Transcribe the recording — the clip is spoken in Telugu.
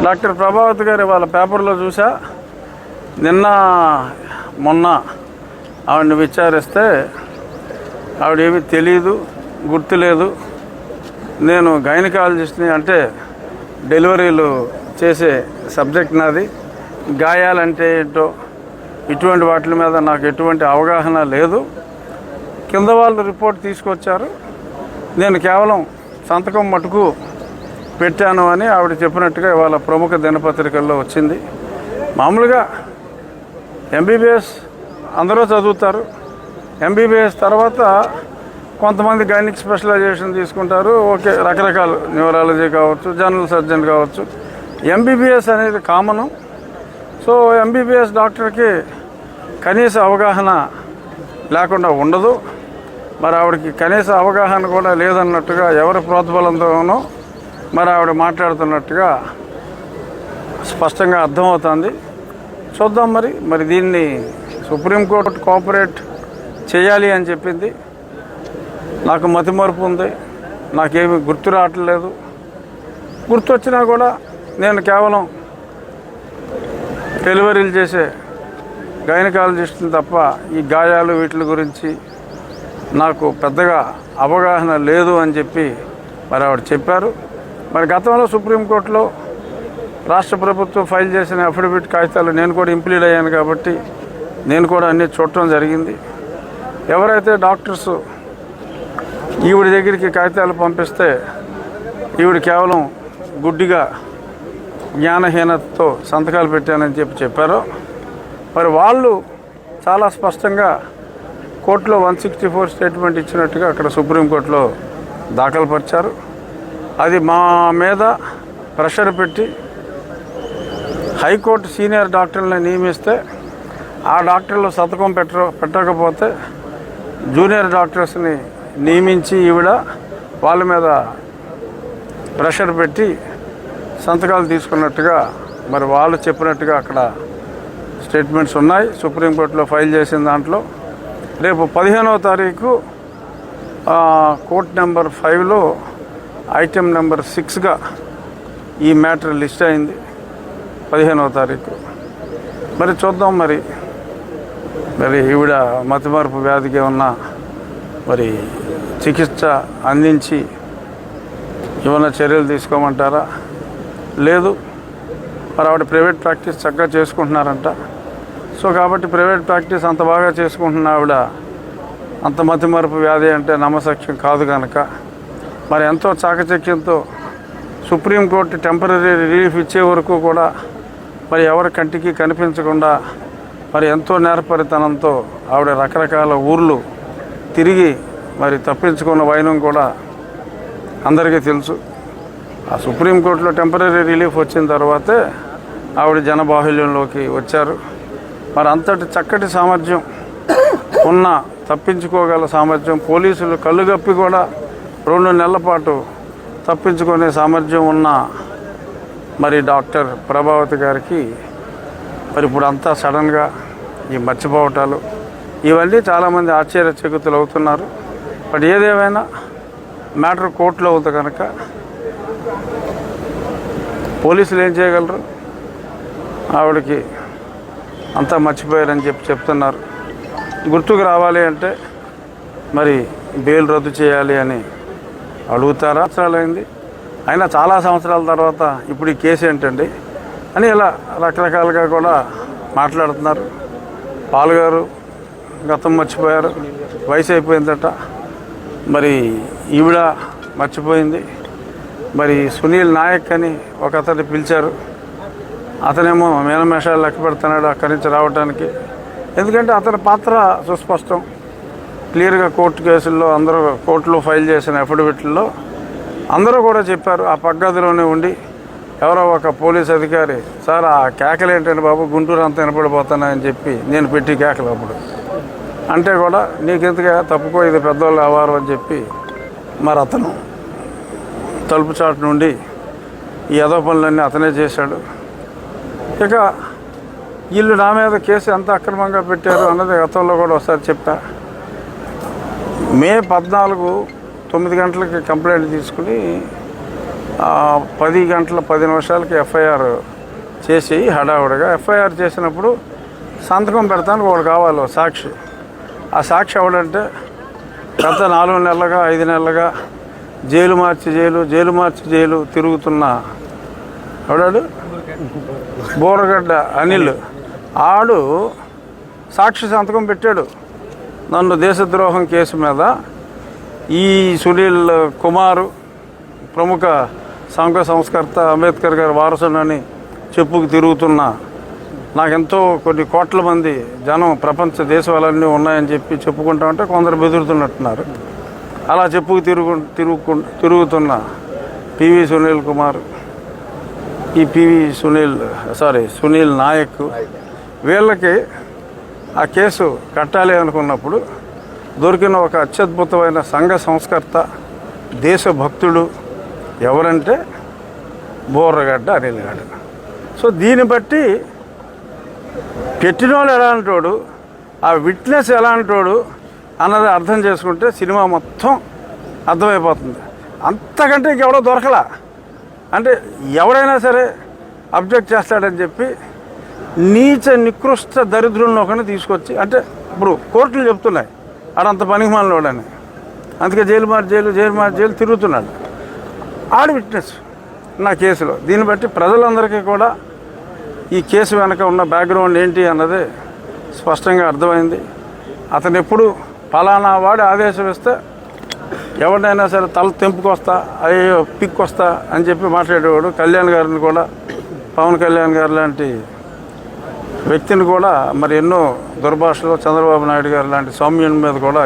డాక్టర్ ప్రభావతి గారు వాళ్ళ పేపర్లో చూసా. నిన్న మొన్న ఆవిడని విచారిస్తే ఆవిడేమీ తెలియదు, గుర్తులేదు, నేను గైనకాలజిస్ట్ని, అంటే డెలివరీలు చేసే సబ్జెక్ట్ నాది, గాయాలంటే ఏంటో ఇటువంటి వాటి మీద నాకు ఎటువంటి అవగాహన లేదు, కింద వాళ్ళు రిపోర్ట్ తీసుకొచ్చారు, నేను కేవలం సంతకం మటుకు పెట్టాను అని ఆవిడ చెప్పినట్టుగా ఇవాళ ప్రముఖ దినపత్రికల్లో వచ్చింది. మామూలుగా ఎంబీబీఎస్ అందరూ చదువుతారు, ఎంబీబీఎస్ తర్వాత కొంతమంది గైనిక్ స్పెషలైజేషన్ తీసుకుంటారు, ఓకే, రకరకాలు న్యూరాలజీ కావచ్చు, జనరల్ సర్జన్ కావచ్చు, ఎంబీబీఎస్ అనేది కామను. సో ఎంబీబీఎస్ డాక్టర్కి కనీస అవగాహన లేకుండా ఉండదు. మరి ఆవిడకి కనీస అవగాహన కూడా లేదన్నట్టుగా ఎవరి ప్రోత్బలంతోనో మరి ఆవిడ మాట్లాడుతున్నట్టుగా స్పష్టంగా అర్థమవుతుంది. చూద్దాం మరి దీన్ని సుప్రీంకోర్టు కోఆపరేట్ చేయాలి అని చెప్పింది. నాకు మతిమరుపు ఉంది, నాకేమి గుర్తు రావట్లేదు, గుర్తొచ్చినా కూడా నేను కేవలం డెలివరీలు చేసే గైనకాలజిస్ట్ని తప్ప ఈ గాయాలు వీటి గురించి నాకు పెద్దగా అవగాహన లేదు అని చెప్పి మరి ఆవిడ చెప్పారు. మరి గతంలో సుప్రీంకోర్టులో రాష్ట్ర ప్రభుత్వం ఫైల్ చేసిన అఫిడవిట్ కాగితాలు నేను కూడా ఇంప్లీడ్ అయ్యాను కాబట్టి నేను కూడా అన్నీ చూడటం జరిగింది. ఎవరైతే డాక్టర్స్ ఈవిడ దగ్గరికి కాగితాలు పంపిస్తే ఈవిడ కేవలం గుడ్డిగా జ్ఞానహీనతతో సంతకాలు పెట్టానని చెప్పారో మరి వాళ్ళు చాలా స్పష్టంగా కోర్టులో 164 స్టేట్మెంట్ ఇచ్చినట్టుగా అక్కడ సుప్రీంకోర్టులో దాఖలుపరిచారు. అది మా మీద ప్రెషర్ పెట్టి హైకోర్టు సీనియర్ డాక్టర్లని నియమిస్తే ఆ డాక్టర్లు సంతకం పెట్టకపోతే జూనియర్ డాక్టర్స్ని నియమించి ఈవిడ వాళ్ళ మీద ప్రెషర్ పెట్టి సంతకాలు తీసుకున్నట్టుగా మరి వాళ్ళు చెప్పినట్టుగా అక్కడ స్టేట్మెంట్స్ ఉన్నాయి. సుప్రీంకోర్టులో ఫైల్ చేసిన దాంట్లో రేపు 15వ తారీఖు కోర్ట్ నెంబర్ 5లో ఐటెం నెంబర్ 6గా ఈ మ్యాటర్ లిస్ట్ అయింది 15వ తారీఖు. మరి చూద్దాం మరి ఈవిడ మతిమరుపు వ్యాధికి ఉన్న మరి చికిత్స అందించి ఏమైనా చర్యలు తీసుకోమంటారా? లేదు, మరి ఆవిడ ప్రైవేట్ ప్రాక్టీస్ చక్కగా చేసుకుంటున్నారంట. సో కాబట్టి ప్రైవేట్ ప్రాక్టీస్ అంత బాగా చేసుకుంటున్న ఆవిడ అంత మతిమరుపు వ్యాధి అంటే నమ్మశక్యం కాదు కనుక మరి ఎంతో చాకచక్యంతో సుప్రీంకోర్టు టెంపరీ రిలీఫ్ ఇచ్చే వరకు కూడా మరి ఎవరి కంటికి కనిపించకుండా మరి ఎంతో నేర్పరితనంతో ఆవిడ రకరకాల ఊర్లు తిరిగి మరి తప్పించుకున్న వైనం కూడా అందరికీ తెలుసు. ఆ సుప్రీంకోర్టులో టెంపరీ రిలీఫ్ వచ్చిన తర్వాతే ఆవిడ జనబాహుల్యంలోకి వచ్చారు. మరి అంతటి చక్కటి సామర్థ్యం ఉన్న, తప్పించుకోగల సామర్థ్యం, పోలీసులు కళ్ళుగప్పి కూడా 2 నెలల పాటు తప్పించుకునే సామర్థ్యం ఉన్న మరి డాక్టర్ ప్రభావతి గారికి మరి ఇప్పుడు అంతా సడన్గా ఈ మర్చిపోవటాలు ఇవన్నీ చాలామంది ఆశ్చర్యచకితులు అవుతున్నారు. బట్ ఏదేమైనా మ్యాటర్ కోర్టులో అవుతుంది కనుక పోలీసులు ఏం చేయగలరు? ఆవిడకి అంతా మర్చిపోయారని చెప్తున్నారు. గుర్తుకు రావాలి అంటే మరి బెయిల్ రద్దు చేయాలి అని అడుగుతారా? సంవత్సరాలైంది, అయినా చాలా సంవత్సరాల తర్వాత ఇప్పుడు ఈ కేసు ఏంటండి అని ఇలా రకరకాలుగా కూడా మాట్లాడుతున్నారు. పాల్గారు గతం మర్చిపోయారు, వయసు అయిపోయిందట, మరి ఈవిడ మర్చిపోయింది. మరి సునీల్ నాయక్ అని ఒక అతన్ని పిలిచారు, అతనేమో మేనమేషాలు లెక్క పెడుతున్నాడు అక్కడి నుంచి రావడానికి. ఎందుకంటే అతని పాత్ర సుస్పష్టం, క్లియర్గా కోర్టు కేసుల్లో అందరూ కోర్టులో ఫైల్ చేసిన అఫిడవిట్లో అందరూ కూడా చెప్పారు. ఆ పగ్గదిలోనే ఉండి ఎవరో ఒక పోలీస్ అధికారి, సార్ ఆ కేకలు ఏంటంటే బాబు గుంటూరు అంతా వినపడిపోతానని చెప్పి నేను పెట్టి కేకలు అప్పుడు అంటే కూడా నీకెందుకు తప్పుకో, ఇది పెద్దవాళ్ళు అవ్వారు అని చెప్పి మరి అతను తలుపు చాటు నుండి ఈ యదో పనులన్నీ అతనే చేశాడు. ఇక వీళ్ళు నా మీద కేసు ఎంత అక్రమంగా పెట్టారు అన్నది గతంలో కూడా ఒకసారి చెప్పా. మే 14 9 గంటలకి కంప్లైంట్ తీసుకుని 10 గంటల 10 నిమిషాలకి ఎఫ్ఐఆర్ చేసి హడావుడిగా ఎఫ్ఐఆర్ చేసినప్పుడు సంతకం పెడతానికి ఒకడు కావాలి సాక్షి. ఆ సాక్షి ఎవడంటే గత 4 నెలలుగా 5 నెలలుగా జైలు మార్చి జైలు తిరుగుతున్న ఎవడాడు బోరగడ్డ అనిల్. ఆడు సాక్షి సంతకం పెట్టాడు నన్ను దేశద్రోహం కేసు మీద. ఈ సునీల్ కుమార్ ప్రముఖ సంఘ సంస్కర్త అంబేద్కర్ గారి వారసునని చెప్పుకు తిరుగుతున్న, నాకెంతో కొన్ని కోట్ల మంది జనం ప్రపంచ దేశాలన్నీ ఉన్నాయని చెప్పి చెప్పుకుంటామంటే కొందరు బెదురుతున్నట్టున్నారు. అలా చెప్పుకు తిరుగుతున్న పివి సునీల్ కుమార్, ఈ సునీల్ నాయక్, వీళ్ళకి ఆ కేసు కట్టాలి అనుకున్నప్పుడు దొరికిన ఒక అత్యద్భుతమైన సంఘ సంస్కర్త దేశభక్తుడు ఎవరంటే బోర్రగడ్డ అనిల్ గారు. సో దీన్ని బట్టి పెట్టినోడు ఎలాంటోడు, ఆ విట్నెస్ ఎలాంటోడు అన్నది అర్థం చేసుకుంటే సినిమా మొత్తం అర్థమైపోతుంది. అంతకంటే ఇంకెవడో దొరకలా. అంటే ఎవడైనా సరే అబ్జెక్ట్ చేస్తాడని చెప్పి నీచ నికృష్ట దరిద్రులను ఒకరిని తీసుకొచ్చి, అంటే ఇప్పుడు కోర్టులు చెప్తున్నాయి ఆడంత పనికిమాలినోడని, అందుకే జైలు మార్చి జైలు తిరుగుతున్నాడు. ఆడు విట్నెస్ నా కేసులో. దీన్ని బట్టి ప్రజలందరికీ కూడా ఈ కేసు వెనక ఉన్న బ్యాక్గ్రౌండ్ ఏంటి అన్నది స్పష్టంగా అర్థమైంది. అతను ఎప్పుడు ఫలానా వాడు ఆదేశం ఇస్తే ఎవరినైనా సరే తల తెంపుకొస్తా, అయ్యో పిక్కొస్తా అని చెప్పి మాట్లాడేవాడు. కళ్యాణ్ గారిని కూడా, పవన్ కళ్యాణ్ గారు లాంటి వ్యక్తిని కూడా మరి ఎన్నో దుర్భాషలో చంద్రబాబు నాయుడు గారు లాంటి సౌమ్యుని మీద కూడా